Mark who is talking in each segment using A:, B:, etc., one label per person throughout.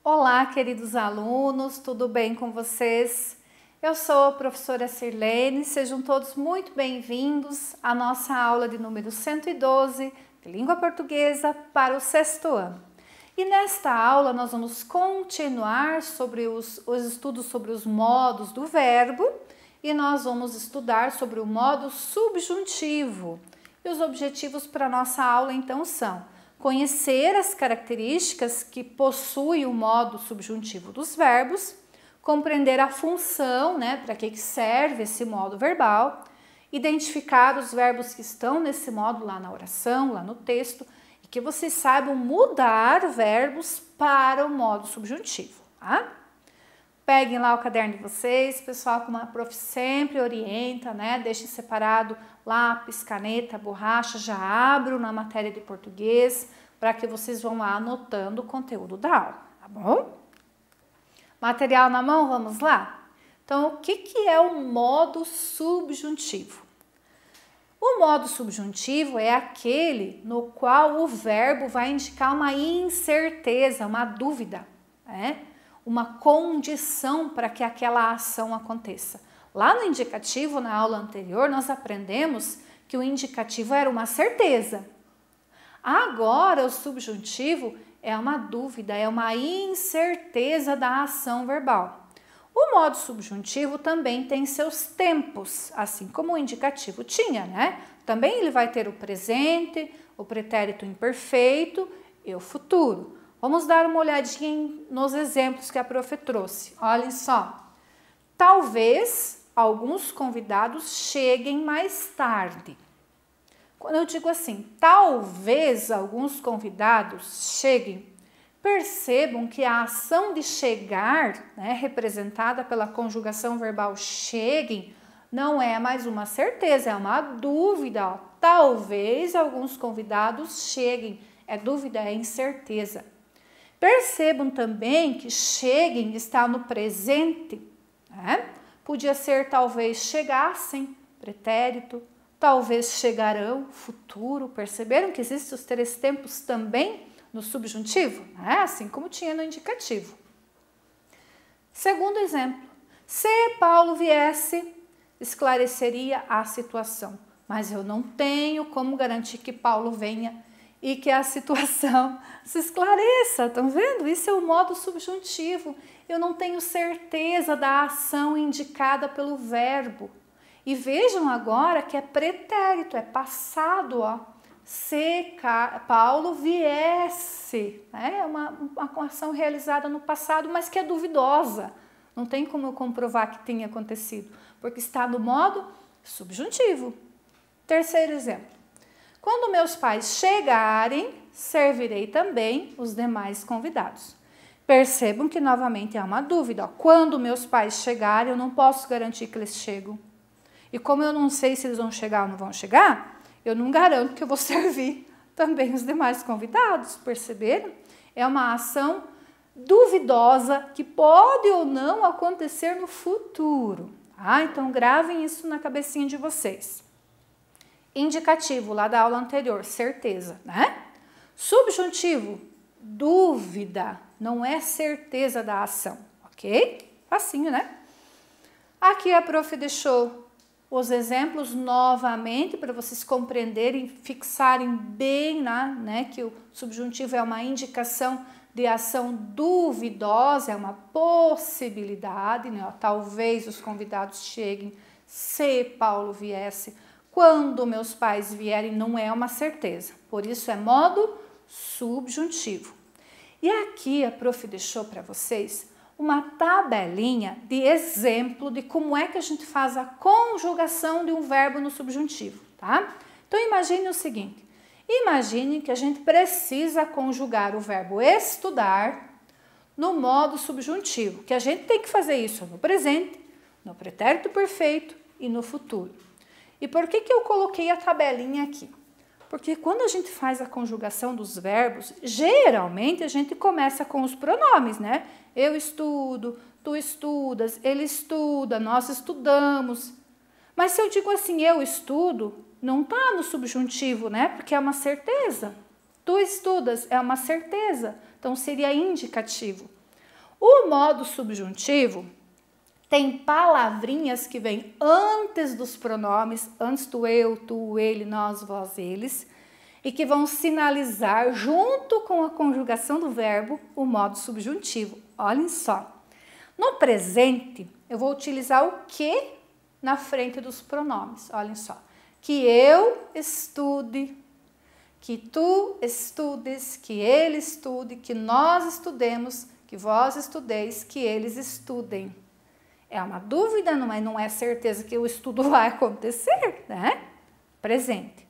A: Olá, queridos alunos, tudo bem com vocês? Eu sou a professora Sirlene, sejam todos muito bem-vindos à nossa aula de número 112 de língua portuguesa para o sexto ano. E nesta aula nós vamos continuar sobre os estudos sobre os modos do verbo e nós vamos estudar sobre o modo subjuntivo. E os objetivos para a nossa aula então são conhecer as características que possui o modo subjuntivo dos verbos, compreender a função, para que serve esse modo verbal, identificar os verbos que estão nesse modo lá na oração, lá no texto, e que vocês saibam mudar verbos para o modo subjuntivo, tá? Peguem lá o caderno de vocês, pessoal, como a prof sempre orienta, Deixem separado lápis, caneta, borracha, já abro na matéria de português, para que vocês vão lá anotando o conteúdo da aula, tá bom? Material na mão, vamos lá? Então, o que é o modo subjuntivo? O modo subjuntivo é aquele no qual o verbo vai indicar uma incerteza, uma dúvida, uma condição para que aquela ação aconteça. Lá no indicativo, na aula anterior, nós aprendemos que o indicativo era uma certeza. Agora, o subjuntivo é uma dúvida, é uma incerteza da ação verbal. O modo subjuntivo também tem seus tempos, assim como o indicativo tinha, Também ele vai ter o presente, o pretérito imperfeito e o futuro. Vamos dar uma olhadinha nos exemplos que a prof trouxe. Olhem só. Talvez alguns convidados cheguem mais tarde. Quando eu digo assim, talvez alguns convidados cheguem, percebam que a ação de chegar, representada pela conjugação verbal cheguem, não é mais uma certeza, é uma dúvida. Talvez alguns convidados cheguem, é dúvida, é incerteza. Percebam também que cheguem está no presente, Podia ser talvez chegassem, pretérito, talvez chegarão, futuro. Perceberam que existem os três tempos também no subjuntivo? Assim como tinha no indicativo. Segundo exemplo, se Paulo viesse, esclareceria a situação. Mas eu não tenho como garantir que Paulo venha e que a situação se esclareça. Estão vendo? Isso é o modo subjuntivo. Eu não tenho certeza da ação indicada pelo verbo. E vejam agora que é pretérito, é passado, Se Paulo viesse, é uma ação realizada no passado, mas que é duvidosa. Não tem como eu comprovar que tenha acontecido, porque está no modo subjuntivo. Terceiro exemplo. Quando meus pais chegarem, servirei também os demais convidados. Percebam que novamente é uma dúvida. Quando meus pais chegarem, eu não posso garantir que eles chegam. E como eu não sei se eles vão chegar ou não vão chegar, eu não garanto que eu vou servir também os demais convidados. Perceberam? É uma ação duvidosa que pode ou não acontecer no futuro. Então gravem isso na cabecinha de vocês. Indicativo, lá da aula anterior, certeza, Subjuntivo, dúvida, não é certeza da ação, ok? Facinho, Aqui a prof deixou os exemplos novamente para vocês compreenderem, fixarem bem, que o subjuntivo é uma indicação de ação duvidosa, é uma possibilidade, Talvez os convidados cheguem, se Paulo viesse. Quando meus pais vierem, não é uma certeza. Por isso é modo subjuntivo. E aqui a prof deixou para vocês uma tabelinha de exemplo de como é que a gente faz a conjugação de um verbo no subjuntivo, Então imagine o seguinte. Imagine que a gente precisa conjugar o verbo estudar no modo subjuntivo, que a gente tem que fazer isso no presente, no pretérito perfeito e no futuro. E por que eu coloquei a tabelinha aqui? Porque quando a gente faz a conjugação dos verbos, geralmente a gente começa com os pronomes, Eu estudo, tu estudas, ele estuda, nós estudamos. Mas se eu digo assim, eu estudo, não está no subjuntivo, Porque é uma certeza. Tu estudas, é uma certeza. Então seria indicativo. O modo subjuntivo tem palavrinhas que vêm antes dos pronomes, antes do eu, tu, ele, nós, vós, eles, e que vão sinalizar, junto com a conjugação do verbo, o modo subjuntivo. Olhem só. No presente, eu vou utilizar o que na frente dos pronomes. Olhem só. Que eu estude, que tu estudes, que ele estude, que nós estudemos, que vós estudeis, que eles estudem. É uma dúvida, mas não é certeza que o estudo vai acontecer, né? Presente.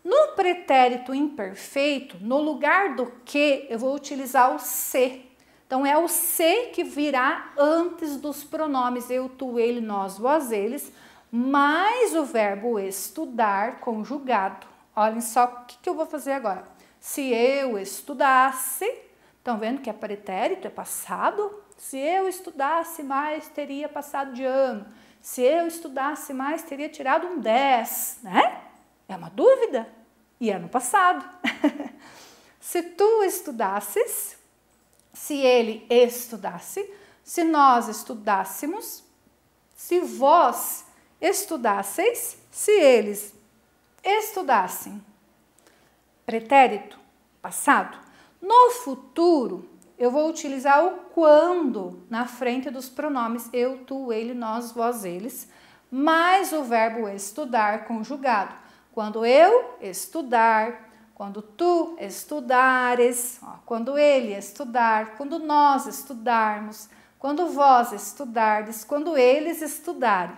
A: No pretérito imperfeito, no lugar do que, eu vou utilizar o se. Então, é o se que virá antes dos pronomes eu, tu, ele, nós, vós, eles, mais o verbo estudar conjugado. Olhem só o que eu vou fazer agora. Se eu estudasse, estão vendo que é pretérito, é passado? Se eu estudasse mais, teria passado de ano. Se eu estudasse mais, teria tirado um 10, né? É uma dúvida? E é no passado. Se tu estudasses, se ele estudasse, se nós estudássemos, se vós estudasseis, se eles estudassem. Pretérito, passado. No futuro, eu vou utilizar o quando na frente dos pronomes eu, tu, ele, nós, vós, eles, mais o verbo estudar conjugado. Quando eu estudar, quando tu estudares, quando ele estudar, quando nós estudarmos, quando vós estudardes, quando eles estudarem.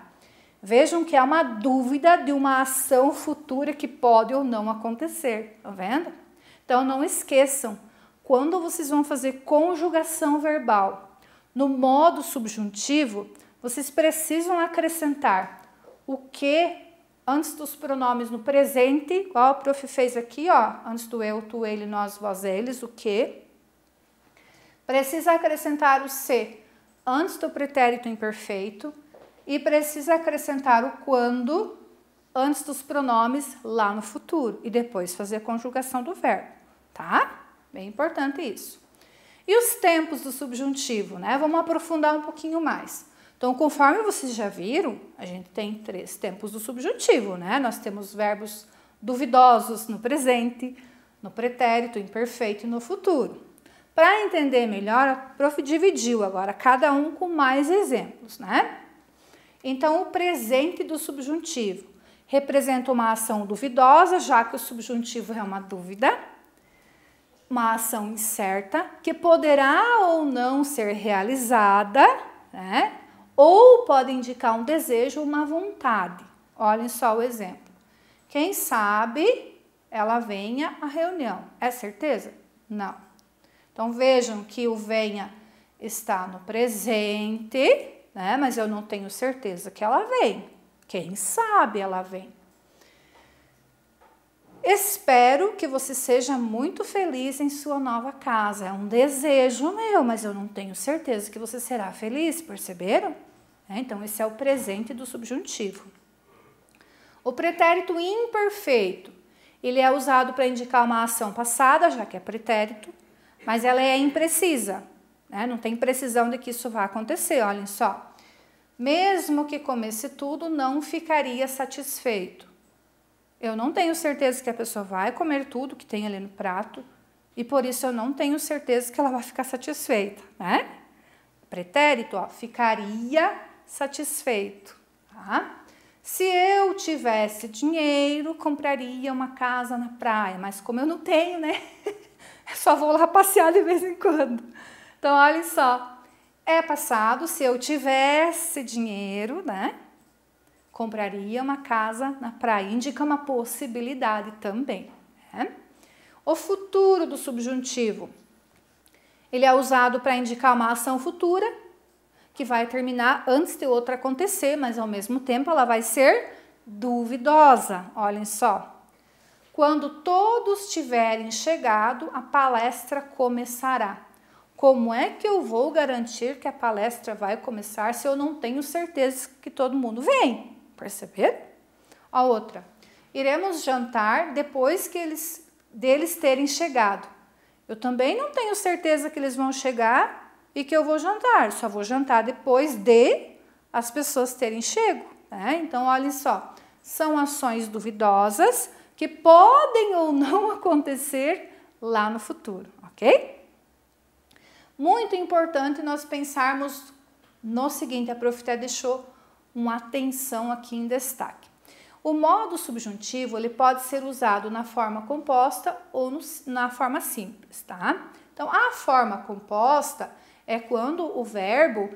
A: Vejam que é uma dúvida de uma ação futura que pode ou não acontecer, tá vendo? Então não esqueçam, quando vocês vão fazer conjugação verbal no modo subjuntivo, vocês precisam acrescentar o que antes dos pronomes no presente, igual a prof fez aqui, ó, antes do eu, tu, ele, nós, vós, eles, o que. Precisa acrescentar o se antes do pretérito imperfeito e precisa acrescentar o quando antes dos pronomes lá no futuro e depois fazer a conjugação do verbo, tá? Bem importante isso. E os tempos do subjuntivo, né? Vamos aprofundar um pouquinho mais. Então, conforme vocês já viram, a gente tem 3 tempos do subjuntivo, né? Nós temos verbos duvidosos no presente, no pretérito, imperfeito e no futuro. Para entender melhor, a prof dividiu agora cada um com mais exemplos, né? Então, o presente do subjuntivo representa uma ação duvidosa, já que o subjuntivo é uma dúvida, uma ação incerta, que poderá ou não ser realizada, né? Ou pode indicar um desejo ou uma vontade. Olhem só o exemplo. Quem sabe ela venha à reunião. É certeza? Não. Então, vejam que o venha está no presente, né? Mas eu não tenho certeza que ela vem. Quem sabe ela vem. Espero que você seja muito feliz em sua nova casa. É um desejo meu, mas eu não tenho certeza que você será feliz, perceberam? Então, esse é o presente do subjuntivo. O pretérito imperfeito, ele é usado para indicar uma ação passada, já que é pretérito, mas ela é imprecisa, né? Não tem precisão de que isso vai acontecer, olhem só. Mesmo que comesse tudo, não ficaria satisfeito. Eu não tenho certeza que a pessoa vai comer tudo que tem ali no prato e por isso eu não tenho certeza que ela vai ficar satisfeita, né? Pretérito, ó, ficaria satisfeito, tá? Se eu tivesse dinheiro, compraria uma casa na praia, mas como eu não tenho, né? Só vou lá passear de vez em quando. Então, olhem só, é passado, se eu tivesse dinheiro, né? Compraria uma casa na praia, indica uma possibilidade também, né? O futuro do subjuntivo, ele é usado para indicar uma ação futura, que vai terminar antes de outra acontecer, mas ao mesmo tempo ela vai ser duvidosa. Olhem só. Quando todos tiverem chegado, a palestra começará. Como é que eu vou garantir que a palestra vai começar se eu não tenho certeza que todo mundo vem? Perceberam? A outra. Iremos jantar depois deles terem chegado. Eu também não tenho certeza que eles vão chegar e que eu vou jantar. Só vou jantar depois de as pessoas terem chego, né? Então, olhem só, são ações duvidosas que podem ou não acontecer lá no futuro, ok? Muito importante nós pensarmos no seguinte, a prof até deixou uma atenção aqui em destaque. O modo subjuntivo, ele pode ser usado na forma composta ou na forma simples, tá? Então, a forma composta é quando o verbo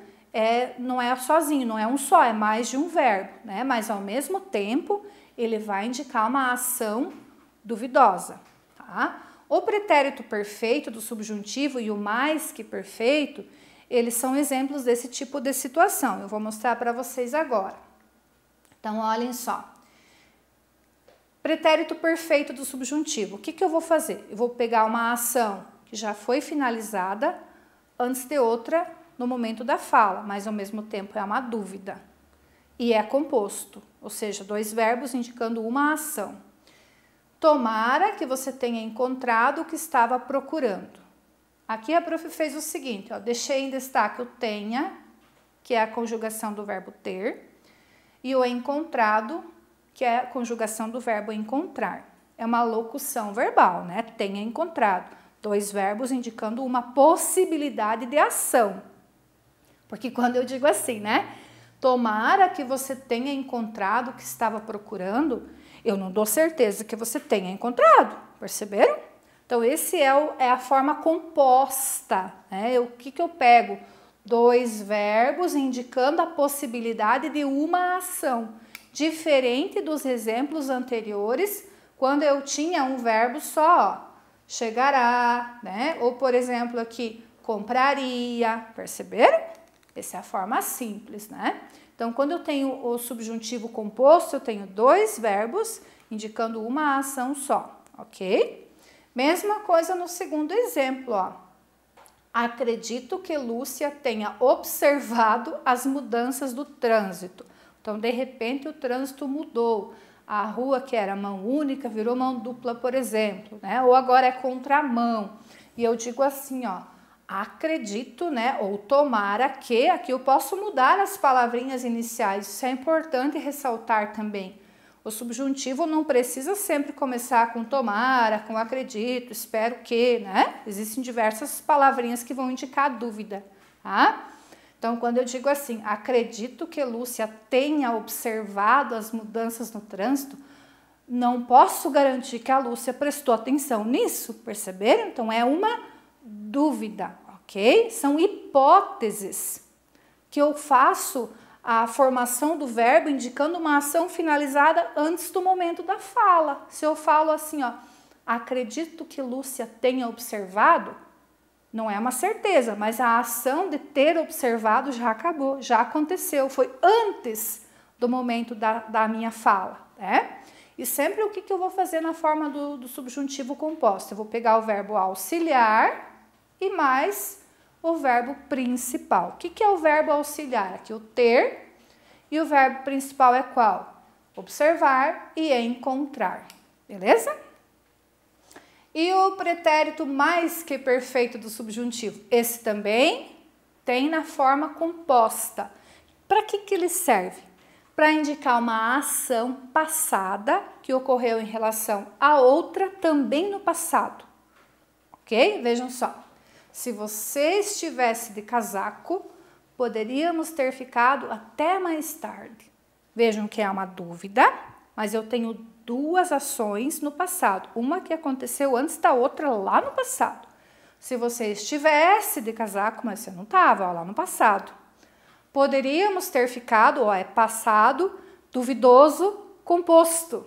A: não é sozinho, não é um só, é mais de um verbo, né? Mas, ao mesmo tempo, ele vai indicar uma ação duvidosa, tá? O pretérito perfeito do subjuntivo e o mais que perfeito, eles são exemplos desse tipo de situação. Eu vou mostrar para vocês agora. Então, olhem só. Pretérito perfeito do subjuntivo. O que eu vou fazer? Eu vou pegar uma ação que já foi finalizada antes de outra no momento da fala, mas ao mesmo tempo é uma dúvida. E é composto, ou seja, dois verbos indicando uma ação. Tomara que você tenha encontrado o que estava procurando. Aqui a prof fez o seguinte, ó, deixei em destaque o tenha, que é a conjugação do verbo ter, e o encontrado, que é a conjugação do verbo encontrar. É uma locução verbal, né? Tenha encontrado. Dois verbos indicando uma possibilidade de ação. Porque quando eu digo assim, né? Tomara que você tenha encontrado o que estava procurando, eu não dou certeza que você tenha encontrado. Perceberam? Então, esse é a forma composta, né? O que eu pego? Dois verbos indicando a possibilidade de uma ação. Diferente dos exemplos anteriores, quando eu tinha um verbo só, ó, chegará, né? Ou, por exemplo, aqui, compraria, perceberam? Essa é a forma simples, né? Então, quando eu tenho o subjuntivo composto, eu tenho dois verbos indicando uma ação só, ok? Mesma coisa no segundo exemplo, ó. Acredito que Lúcia tenha observado as mudanças do trânsito. Então, de repente, o trânsito mudou. A rua que era mão única virou mão dupla, por exemplo, né? Ou agora é contramão. E eu digo assim, ó, acredito, né? Ou tomara que, aqui eu posso mudar as palavrinhas iniciais. Isso é importante ressaltar também. O subjuntivo não precisa sempre começar com tomara, com acredito, espero que, né? Existem diversas palavrinhas que vão indicar dúvida, tá? Então, quando eu digo assim, acredito que Lúcia tenha observado as mudanças no trânsito, não posso garantir que a Lúcia prestou atenção nisso, perceberam? Então, é uma dúvida, ok? São hipóteses que eu faço a formação do verbo indicando uma ação finalizada antes do momento da fala. Se eu falo assim, ó, acredito que Lúcia tenha observado, não é uma certeza, mas a ação de ter observado já acabou, já aconteceu, foi antes do momento da minha fala, né? E sempre o que eu vou fazer na forma do subjuntivo composto? Eu vou pegar o verbo auxiliar e mais o verbo principal. O que é o verbo auxiliar? Aqui o ter, e o verbo principal é qual? Observar e encontrar, beleza? E o pretérito mais que perfeito do subjuntivo? Esse também tem na forma composta. Para que ele serve? Para indicar uma ação passada que ocorreu em relação a outra também no passado. Ok? Vejam só. Se você estivesse de casaco, poderíamos ter ficado até mais tarde. Vejam que é uma dúvida, mas eu tenho duas ações no passado. Uma que aconteceu antes da outra lá no passado. Se você estivesse de casaco, mas você não estava, lá no passado. Poderíamos ter ficado, ó, é passado, duvidoso, composto.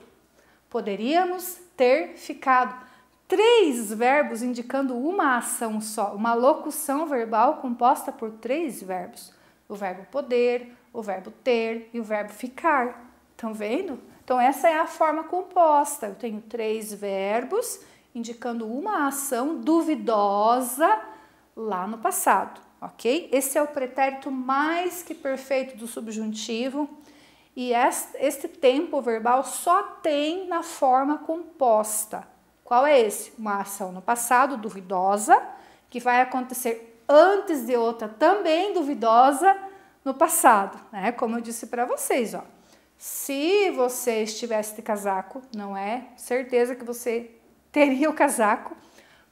A: Poderíamos ter ficado. Três verbos indicando uma ação só, uma locução verbal composta por três verbos. O verbo poder, o verbo ter e o verbo ficar. Estão vendo? Então, essa é a forma composta. Eu tenho três verbos indicando uma ação duvidosa lá no passado, ok? Esse é o pretérito mais que perfeito do subjuntivo e este tempo verbal só tem na forma composta. Qual é esse? Uma ação no passado duvidosa que vai acontecer antes de outra também duvidosa no passado, né? Como eu disse para vocês, ó. Se você estivesse de casaco, não é certeza que você teria o casaco,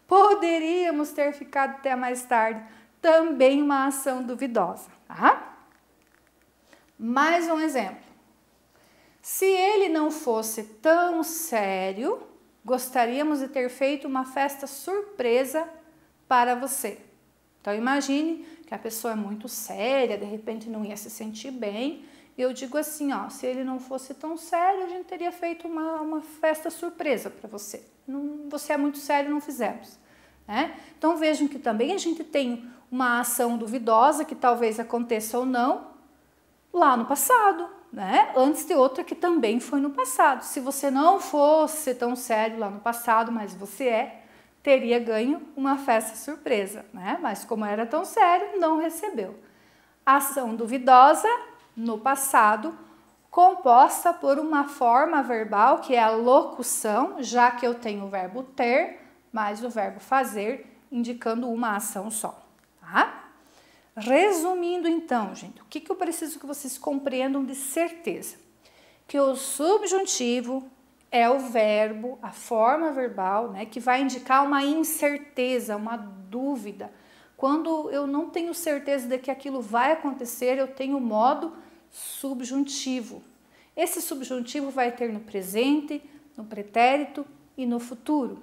A: poderíamos ter ficado até mais tarde, também uma ação duvidosa, tá? Mais um exemplo. Se ele não fosse tão sério, gostaríamos de ter feito uma festa surpresa para você. Então imagine que a pessoa é muito séria, de repente não ia se sentir bem. E eu digo assim, ó, se ele não fosse tão sério, a gente teria feito uma festa surpresa para você. Não, você é muito sério, não fizemos, né? Então vejam que também a gente tem uma ação duvidosa que talvez aconteça ou não lá no passado, né? Antes de outra que também foi no passado. Se você não fosse tão sério lá no passado, mas você teria ganho uma festa surpresa, né? Mas como era tão sério, não recebeu. Ação duvidosa no passado, composta por uma forma verbal, que é a locução, já que eu tenho o verbo ter, mais o verbo fazer, indicando uma ação só, tá? Resumindo então, gente, o que eu preciso que vocês compreendam de certeza? Que o subjuntivo é o verbo, a forma verbal, né, que vai indicar uma incerteza, uma dúvida. Quando eu não tenho certeza de que aquilo vai acontecer, eu tenho o modo subjuntivo. Esse subjuntivo vai ter no presente, no pretérito e no futuro.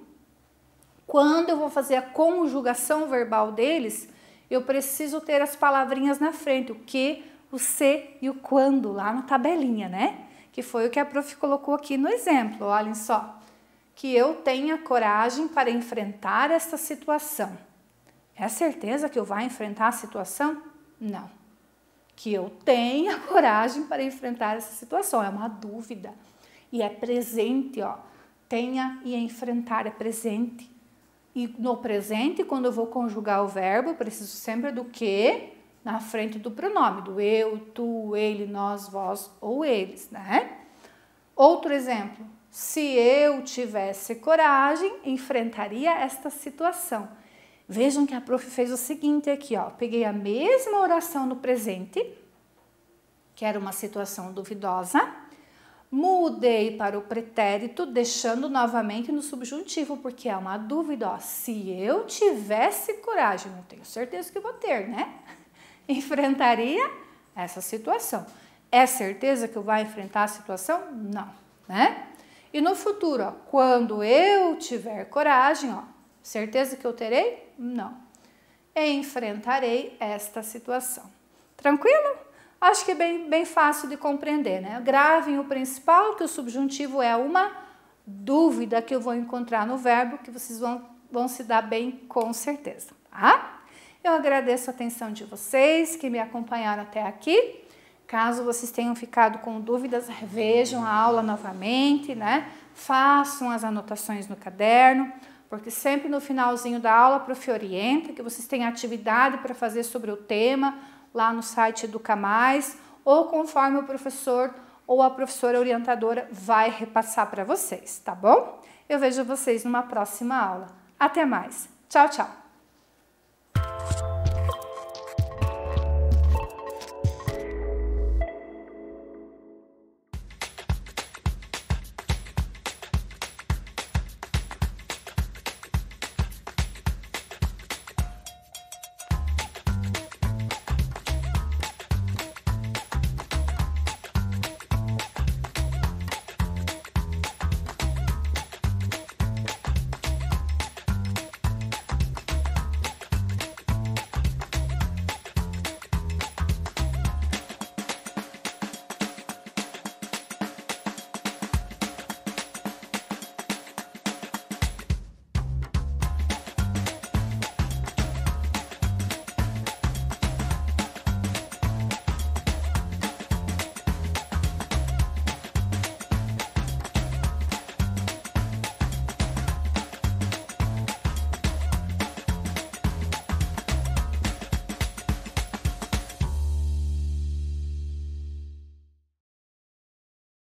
A: Quando eu vou fazer a conjugação verbal deles, eu preciso ter as palavrinhas na frente, o que, o se e o quando, lá na tabelinha, né? Que foi o que a prof colocou aqui no exemplo, olhem só. Que eu tenha coragem para enfrentar esta situação. É a certeza que eu vou enfrentar a situação? Não. Que eu tenha coragem para enfrentar essa situação, é uma dúvida. E é presente, ó. Tenha e enfrentar é presente. E no presente, quando eu vou conjugar o verbo, eu preciso sempre do que na frente do pronome, do eu, tu, ele, nós, vós ou eles, né? Outro exemplo, se eu tivesse coragem, enfrentaria esta situação. Vejam que a prof fez o seguinte aqui, ó. Peguei a mesma oração no presente, que era uma situação duvidosa, mudei para o pretérito, deixando novamente no subjuntivo, porque é uma dúvida, ó. Se eu tivesse coragem, não tenho certeza que vou ter, né? Enfrentaria essa situação. É certeza que eu vou enfrentar a situação? Não, né? E no futuro, ó, quando eu tiver coragem, ó, certeza que eu terei? Não. Enfrentarei esta situação. Tranquilo? Acho que é bem fácil de compreender, né? Gravem o principal, que o subjuntivo é uma dúvida que eu vou encontrar no verbo, que vocês vão se dar bem com certeza, tá? Eu agradeço a atenção de vocês que me acompanharam até aqui. Caso vocês tenham ficado com dúvidas, revejam a aula novamente, né? Façam as anotações no caderno, porque sempre no finalzinho da aula a prof orienta que vocês têm atividade para fazer sobre o tema lá no site Educa Mais, ou conforme o professor ou a professora orientadora vai repassar para vocês, tá bom? Eu vejo vocês numa próxima aula. Até mais. Tchau, tchau.